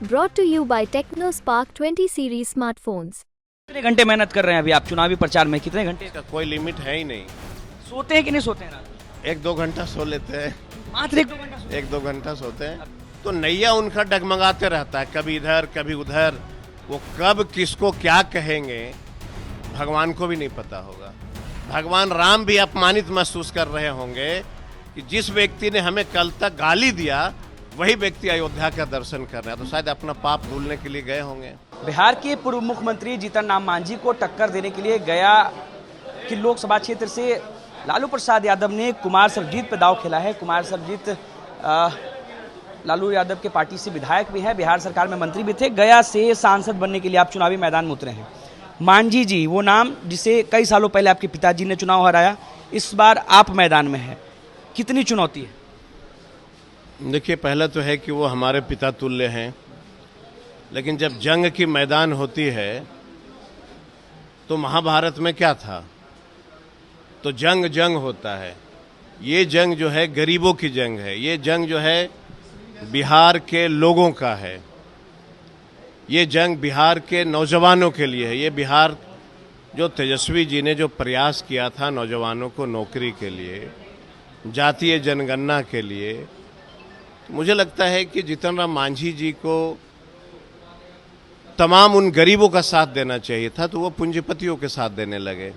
Brought to you by TechnoSpark 20 series smartphones. कितने घंटे मेहनत कर रहे हैं अभी आप चुनावी प्रचार में? कितने घंटे इसका कोई लिमिट है ही नहीं। सोते हैं कि नहीं सोते हैं रात में? 1-2 घंटा सो लेते हैं। मात्र 1-2 घंटा सोते 1-2 घंटा सोते हैं तो नैया उनका डगमगाते रहता है, कभी इधर कभी उधर। वो कब किसको क्या कहेंगे भगवान को भी नहीं पता होगा। भगवान राम भी अपमानित महसूस कर रहे होंगे कि जिस व्यक्ति ने हमें कल तक गाली दिया वही व्यक्ति अयोध्या का दर्शन कर रहा है, तो शायद अपना पाप धुलने के लिए गए होंगे। बिहार के पूर्व मुख्यमंत्री जीतन राम मांझी को टक्कर देने के लिए गया कि लोकसभा क्षेत्र से लालू प्रसाद यादव ने कुमार सर्वजीत पर दांव खेला है। कुमार सर्वजीत लालू यादव के पार्टी से विधायक भी हैं, बिहार सरकार में मंत्री भी थे। गया से सांसद बनने के लिए आप चुनावी मैदान में उतरे हैं। मांझी जी वो नाम जिसे कई सालों पहले आपके पिताजी ने चुनाव हराया, इस बार आप मैदान में हैं, कितनी चुनौती है? देखिए, पहला तो है कि वो हमारे पिता तुल्य हैं, लेकिन जब जंग की मैदान होती है तो महाभारत में क्या था? तो जंग जंग होता है। ये जंग जो है गरीबों की जंग है, ये जंग जो है बिहार के लोगों का है, ये जंग बिहार के नौजवानों के लिए है। ये बिहार जो तेजस्वी जी ने जो प्रयास किया था नौजवानों को नौकरी के लिए, जातीय जनगणना के लिए, मुझे लगता है कि जीतन राम मांझी जी को तमाम उन गरीबों का साथ देना चाहिए था, तो वो पूंजीपतियों के साथ देने लगे,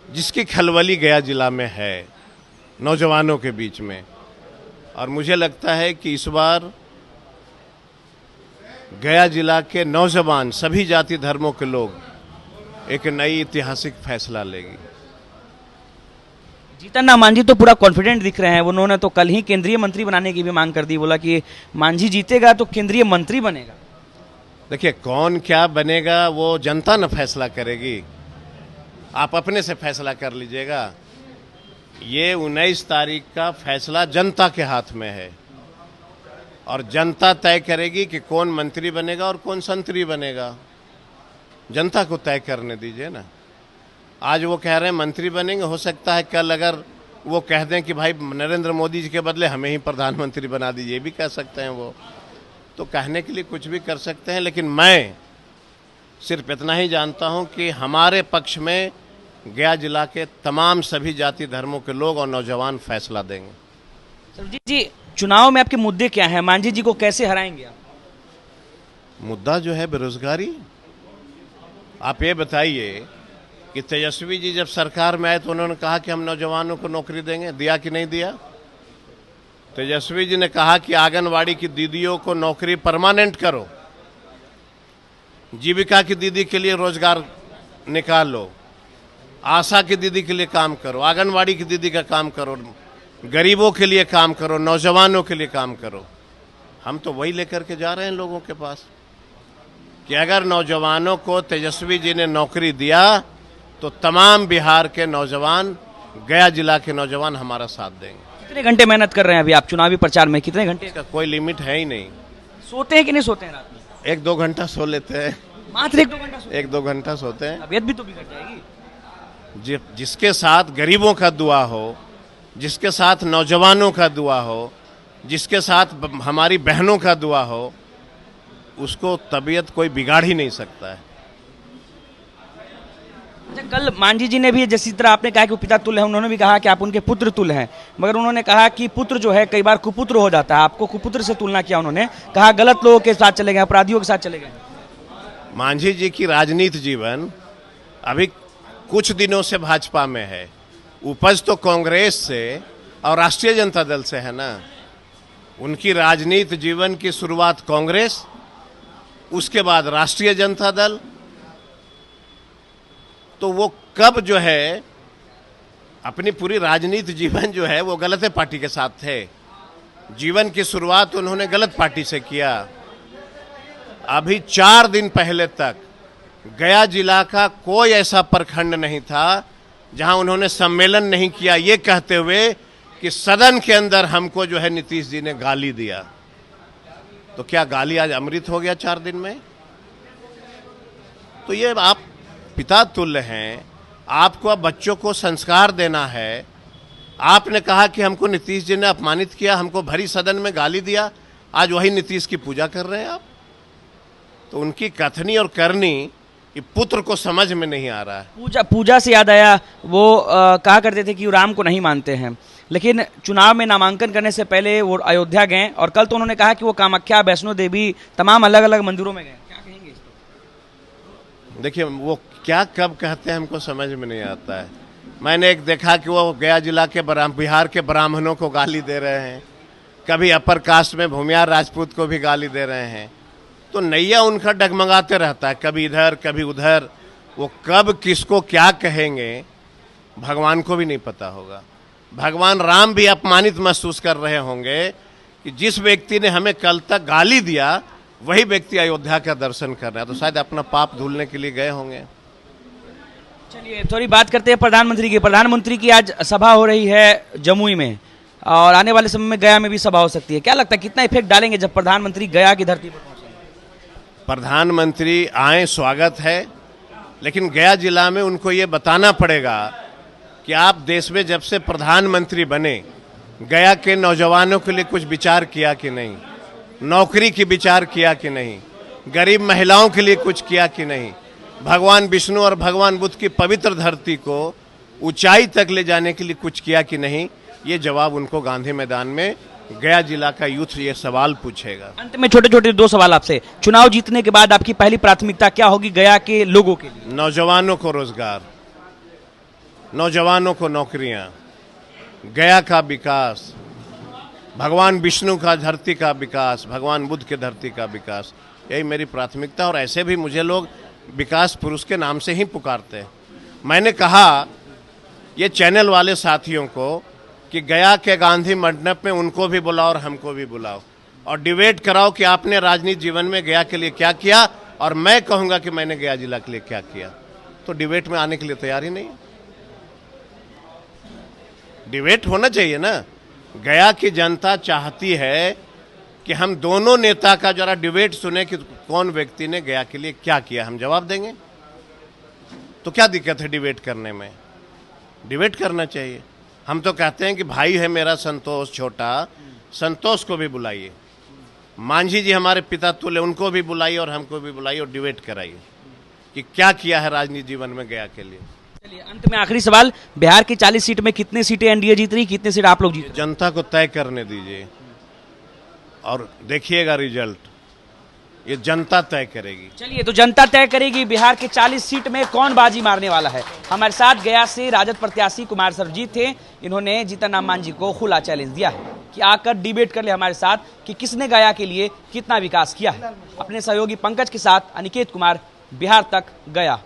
जिसकी खलबली गया जिला में है नौजवानों के बीच में। और मुझे लगता है कि इस बार गया जिला के नौजवान, सभी जाति धर्मों के लोग एक नई ऐतिहासिक फैसला लेगी। जीतन राम मांझी तो पूरा कॉन्फिडेंट दिख रहे हैं। उन्होंने तो कल ही केंद्रीय मंत्री बनाने की भी मांग कर दी, बोला कि मांझी जीतेगा तो केंद्रीय मंत्री बनेगा। देखिए, कौन क्या बनेगा वो जनता न फैसला करेगी, आप अपने से फैसला कर लीजिएगा। ये 19 तारीख का फैसला जनता के हाथ में है और जनता तय करेगी कि कौन मंत्री बनेगा और कौन संतरी बनेगा। जनता को तय करने दीजिए ना। आज वो कह रहे हैं मंत्री बनेंगे, हो सकता है कल अगर वो कह दें कि भाई नरेंद्र मोदी जी के बदले हमें ही प्रधानमंत्री बना दीजिए, ये भी कह सकते हैं। वो तो कहने के लिए कुछ भी कर सकते हैं, लेकिन मैं सिर्फ इतना ही जानता हूं कि हमारे पक्ष में गया जिला के तमाम सभी जाति धर्मों के लोग और नौजवान फैसला देंगे। सरजीत जी, चुनाव में आपके मुद्दे क्या हैं? मांझी जी को कैसे हराएंगे आप? मुद्दा जो है बेरोजगारी। आप ये बताइए कि तेजस्वी जी जब सरकार में आए तो उन्होंने कहा कि हम नौजवानों को नौकरी देंगे, दिया कि नहीं दिया? तेजस्वी जी ने कहा कि आंगनवाड़ी की दीदियों को नौकरी परमानेंट करो, जीविका की दीदी के लिए रोजगार निकाल लो, आशा की दीदी के लिए काम करो, आंगनवाड़ी की दीदी का काम करो, गरीबों के लिए काम करो, नौजवानों के लिए काम करो। हम तो वही लेकर के जा रहे हैं लोगों के पास कि अगर नौजवानों को तेजस्वी जी ने नौकरी दिया तो तमाम बिहार के नौजवान, गया जिला के नौजवान हमारा साथ देंगे। कितने घंटे मेहनत कर रहे हैं अभी आप चुनावी प्रचार में? कितने घंटे? इसका कोई लिमिट है ही नहीं। सोते हैं कि नहीं सोते हैं रात में? 1-2 घंटा सो लेते हैं। मात्र 1-2 घंटा सोते हैं? 1-2 घंटा सोते हैं। तबीयत भी तो बिगड़ जाएगी। जिसके साथ गरीबों का दुआ हो, जिसके साथ नौजवानों का दुआ हो, जिसके साथ हमारी बहनों का दुआ हो, उसको तबीयत कोई बिगाड़ ही नहीं सकता है। अच्छा, कल मांझी जी ने भी, जैसी तरह आपने कहा कि वो पिता तुल्य है, उन्होंने भी कहा कि आप उनके पुत्र तुल्य हैं, मगर उन्होंने कहा कि पुत्र जो है कई बार कुपुत्र हो जाता है। आपको कुपुत्र से तुलना किया, उन्होंने कहा गलत लोगों के साथ चले गए, अपराधियों के साथ चले गए। मांझी जी की राजनीति जीवन अभी कुछ दिनों से भाजपा में है। उपज तो कांग्रेस से और राष्ट्रीय जनता दल से है ना। उनकी राजनीति जीवन की शुरुआत कांग्रेस, उसके बाद राष्ट्रीय जनता दल। तो वो कब जो है अपनी पूरी राजनीति जीवन जो है वो गलत पार्टी के साथ थे। जीवन की शुरुआत उन्होंने गलत पार्टी से किया। अभी 4 दिन पहले तक गया जिला का कोई ऐसा प्रखंड नहीं था जहां उन्होंने सम्मेलन नहीं किया ये कहते हुए कि सदन के अंदर हमको जो है नीतीश जी ने गाली दिया। तो क्या गाली आज अमृत हो गया 4 दिन में? तो ये आप पिता तुल्य हैं, आपको अब बच्चों को संस्कार देना है। आपने कहा कि हमको नीतीश जी ने अपमानित किया, हमको भरी सदन में गाली दिया, आज वही नीतीश की पूजा कर रहे हैं आप। तो उनकी कथनी और करनी ये पुत्र को समझ में नहीं आ रहा है। पूजा से याद आया, वो कहा करते थे कि वो राम को नहीं मानते हैं, लेकिन चुनाव में नामांकन करने से पहले वो अयोध्या गए और कल तो उन्होंने कहा कि वो कामाख्या, वैष्णो देवी, तमाम अलग अलग मंदिरों में गए। क्या कहेंगे इस पर? देखिए, वो क्या कब कहते हैं हमको समझ में नहीं आता है। मैंने एक देखा कि वो गया जिला के बिहार के ब्राह्मणों को गाली दे रहे हैं, कभी अपर कास्ट में भूमियार राजपूत को भी गाली दे रहे हैं। तो नैया उनका डगमगाते रहता है, कभी इधर कभी उधर। वो कब किसको क्या कहेंगे भगवान को भी नहीं पता होगा। भगवान राम भी अपमानित महसूस कर रहे होंगे कि जिस व्यक्ति ने हमें कल तक गाली दिया वही व्यक्ति अयोध्या का दर्शन कर रहा है, तो शायद अपना पाप धुलने के लिए गए होंगे। चलिए थोड़ी बात करते हैं प्रधानमंत्री की। प्रधानमंत्री की आज सभा हो रही है जमुई में और आने वाले समय में गया में भी सभा हो सकती है। क्या लगता है कितना इफेक्ट डालेंगे जब प्रधानमंत्री गया की धरती पर पहुंचेंगे? प्रधानमंत्री आए, स्वागत है, लेकिन गया जिला में उनको ये बताना पड़ेगा कि आप देश में जब से प्रधानमंत्री बने गया के नौजवानों के लिए कुछ विचार किया कि नहीं, नौकरी की विचार किया कि नहीं, गरीब महिलाओं के लिए कुछ किया कि नहीं, भगवान विष्णु और भगवान बुद्ध की पवित्र धरती को ऊंचाई तक ले जाने के लिए कुछ किया कि नहीं। ये जवाब उनको गांधी मैदान में गया जिला का यूथ ये सवाल पूछेगा। अंत में छोटे छोटे दो सवाल आपसे। चुनाव जीतने के बाद आपकी पहली प्राथमिकता क्या होगी गया के लोगों के लिए? नौजवानों को रोजगार, नौजवानों को नौकरियां, गया का विकास, भगवान विष्णु का धरती का विकास, भगवान बुद्ध के धरती का विकास, यही मेरी प्राथमिकता। और ऐसे भी मुझे लोग विकास पुरुष के नाम से ही पुकारते हैं। मैंने कहा ये चैनल वाले साथियों को कि गया के गांधी मंडप में उनको भी बुलाओ और हमको भी बुलाओ और डिबेट कराओ कि आपने राजनीतिक जीवन में गया के लिए क्या किया और मैं कहूंगा कि मैंने गया जिला के लिए क्या किया। तो डिबेट में आने के लिए तैयार ही नहीं है। डिबेट होना चाहिए ना। गया की जनता चाहती है कि हम दोनों नेता का जरा डिबेट सुने कि कौन व्यक्ति ने गया के लिए क्या किया, हम जवाब देंगे। तो क्या दिक्कत है डिबेट करने में? डिबेट करना चाहिए। हम तो कहते हैं कि भाई है मेरा संतोष छोटा, संतोष को भी बुलाइए, मांझी जी हमारे पिता तुल्य उनको भी बुलाइए और हमको भी बुलाइए और डिबेट कराइए कि क्या किया है राजनीतिक जीवन में गया के लिए। चलिए अंत में आखिरी सवाल, बिहार की 40 सीट में कितनी सीटें एनडीए जीत रही, कितनी सीट आप लोग जीत रहे? जनता को तय करने दीजिए और देखिएगा रिजल्ट, ये जनता तय करेगी। चलिए तो जनता तय करेगी बिहार के 40 सीट में कौन बाजी मारने वाला है। हमारे साथ गया से राजद प्रत्याशी कुमार सर्वजीत थे। इन्होंने जीतन राम मांझी को खुला चैलेंज दिया है कि आकर डिबेट कर ले हमारे साथ कि किसने गया के लिए कितना विकास किया है। अपने सहयोगी पंकज के साथ अनिकेत कुमार, बिहार तक, गया।